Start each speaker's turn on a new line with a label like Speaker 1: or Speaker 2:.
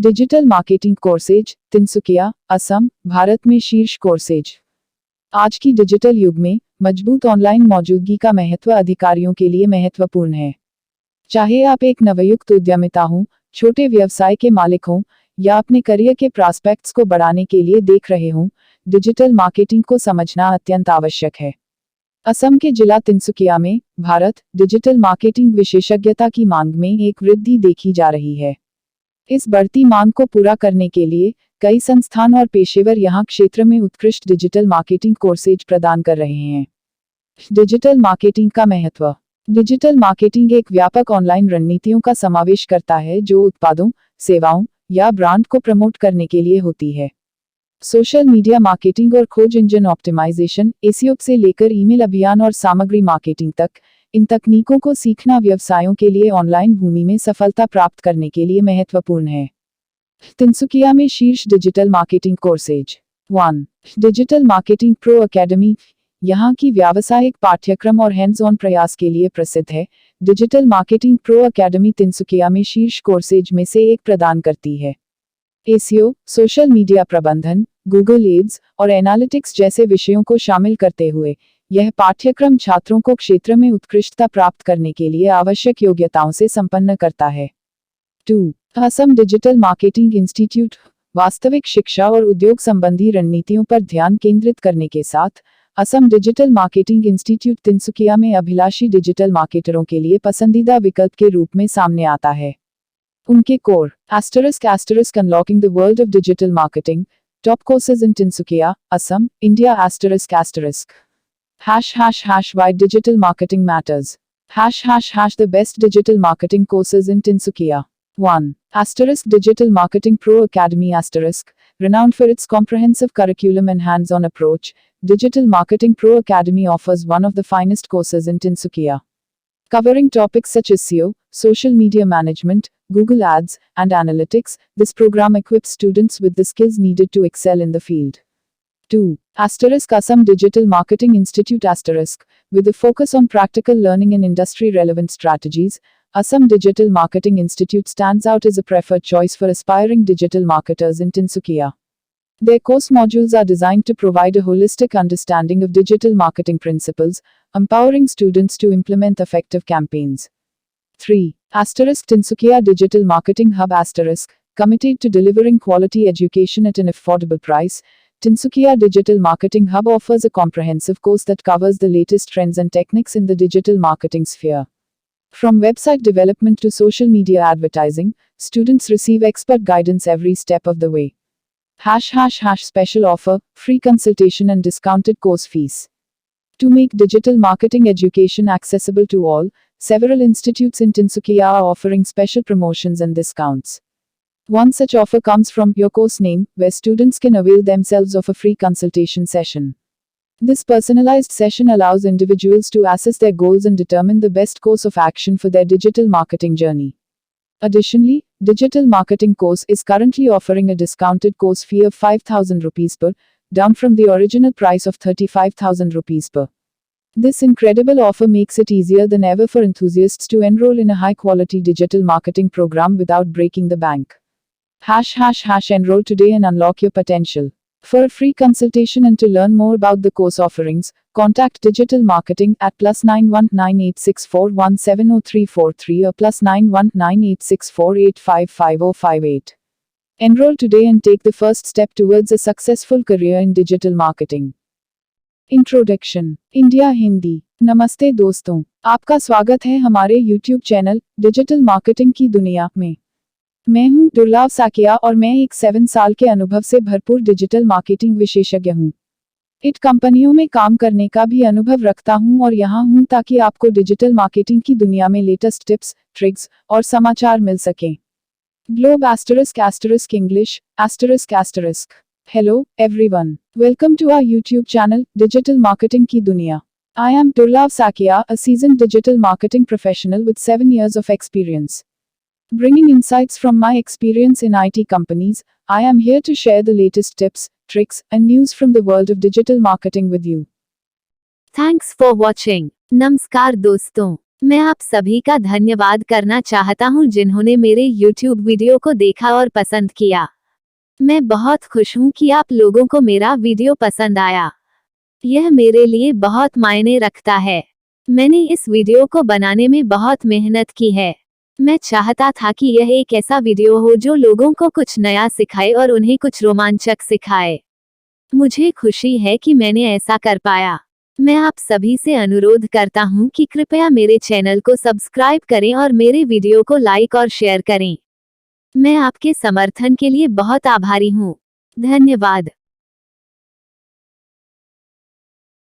Speaker 1: Digital marketing courses, Tinsukia, Assam, Bharat में शीर्ष courses. आज की डिजिटल युग में मजबूत ऑनलाइन मौजूदगी का महत्व अधिकारियों के लिए महत्वपूर्ण है। चाहे आप एक नवयुक्त उद्यमिता हों, छोटे व्यवसाय के मालिक हों, या अपने करियर के प्रॉस्पेक्ट्स को बढ़ाने के लिए देख रहे हों, डिजिटल मार्केटिंग को समझना अत्यंत आवश्यक है। असम के जिला तिनसुकिया में, भारत, डिजिटल मार्केटिंग विशेषज्ञता की मांग में एक वृद्धि देखी जा रही है। इस बढ़ती मांग को पूरा करने के लिए कई संस्थान और पेशेवर यहां क्षेत्र में उत्कृष्ट डिजिटल मार्केटिंग कोर्सेज प्रदान कर रहे हैं। डिजिटल मार्केटिंग का महत्व। डिजिटल मार्केटिंग एक व्यापक ऑनलाइन रणनीतियों का समावेश करता है जो उत्पादों, सेवाओं या ब्रांड को प्रमोट करने के लिए होती है। सोशल मीडिया मार्केटिंग और खोज इंजन ऑप्टिमाइजेशन, एसईओ से लेकर ईमेल अभियान और सामग्री मार्केटिंग तक, इन तकनीकों को सीखना व्यवसायों के लिए ऑनलाइन भूमि में सफलता प्राप्त करने के लिए महत्वपूर्ण है। तिनसुकिया में शीर्ष digital marketing courses. 1. Digital marketing pro academy यहाँ की व्यावसायिक पाठ्यक्रम और हैंड्स ऑन प्रयास के लिए प्रसिद्ध है। Digital marketing pro academy Tinsukia में शीर्ष कोर्सेज में से एक प्रदान करती है। एसईओ, सोशल मीडिया प्रबंधन, गूगल एड्स और एनालिटिक्स जैसे विषयों को शामिल करते हुए यह पाठ्यक्रम छात्रों को क्षेत्र में उत्कृष्टता प्राप्त करने के लिए आवश्यक योग्यताओं से संपन्न करता है। 2. असम डिजिटल मार्केटिंग इंस्टीट्यूट वास्तविक शिक्षा और उद्योग संबंधी रणनीतियों पर ध्यान केंद्रित करने के साथ Assam digital marketing institute Tinsukia में अभिलाषी डिजिटल मार्केटरों के लिए पसंदीदा विकल्प के रूप में सामने आता है। उनके core unlocking the world of digital marketing top courses in Tinsukia, Assam, India #why digital marketing matters #the best digital marketing courses in Tinsukia. 1. Digital Marketing Pro Academy renowned for its comprehensive curriculum and hands-on approach, Digital Marketing Pro Academy offers one of the finest courses in Tinsukia. Covering topics such as SEO, social media management, Google Ads, and analytics, this program equips students with the skills needed to excel in the field. 2. Assam Digital Marketing Institute with a focus on practical learning and industry-relevant strategies, Assam Digital Marketing Institute stands out as a preferred choice for aspiring digital marketers in Tinsukia. Their course modules are designed to provide a holistic understanding of digital marketing principles, empowering students to implement effective campaigns. 3. Tinsukia Digital Marketing Hub committed to delivering quality education at an affordable price, Tinsukia Digital Marketing Hub offers a comprehensive course that covers the latest trends and techniques in the digital marketing sphere. From website development to social media advertising, students receive expert guidance every step of the way. Special offer, free consultation and discounted course fees. To make digital marketing education accessible to all, several institutes in Tinsukia are offering special promotions and discounts. One such offer comes from Your Course Name, where students can avail themselves of a free consultation session. This personalized session allows individuals to assess their goals and determine the best course of action for their digital marketing journey. Additionally, Digital Marketing Course is currently offering a discounted course fee of 5,000 rupees per, down from the original price of 35,000 rupees per. This incredible offer makes it easier than ever for enthusiasts to enroll in a high-quality digital marketing program without breaking the bank. Enroll today and unlock your potential. For a free consultation and to learn more about the course offerings, contact Digital Marketing at +919864170343 or +919864855058. Enroll today and take the first step towards a successful career in digital marketing. Introduction. India Hindi. नमस्ते दोस्तों, आपका स्वागत है हमारे YouTube channel digital marketing की दुनिया में। मैं हूं दुर्लभ साकिया और मैं एक 7 साल के अनुभव से भरपूर डिजिटल मार्केटिंग विशेषज्ञ हूं। इट कंपनियों में काम करने का भी अनुभव रखता हूं और यहां हूं ताकि आपको डिजिटल मार्केटिंग की दुनिया में लेटेस्ट टिप्स, ट्रिक्स और समाचार मिल सकें। Globe English ***. Hello, everyone. Welcome to our YouTube channel, Digital Marketing Ki Duniya. I am Durlab Sakia, a seasoned digital marketing professional with 7 years of experience. Bringing insights from my experience in IT companies, I am here to share the latest tips, tricks, and news from the world of digital marketing with you.
Speaker 2: Thanks for watching. नमस्कार दोस्तों, मैं आप सभी का धन्यवाद करना चाहता हूं जिन्होंने मेरे YouTube वीडियो को देखा और पसंद किया। मैं बहुत खुश हूं कि आप लोगों को मेरा वीडियो पसंद आया। यह मेरे लिए बहुत मायने रखता है। मैंने इस वीडियो को बनाने में बहुत मेहनत की है। मैं चाहता था कि यह एक ऐसा वीडियो हो जो लोगों को कुछ नया सिखाए और उन्हें कुछ रोमांचक सिखाए। मुझे खुशी है कि मैंने ऐसा कर पाया। मैं आप सभी से अनुरोध करता हूं कि कृपया मेरे चैनल को सब्सक्राइब करें और मेरे वीडियो को लाइक और शेयर करें। मैं आपके समर्थन के लिए बहुत आभारी हूं। धन्यवाद।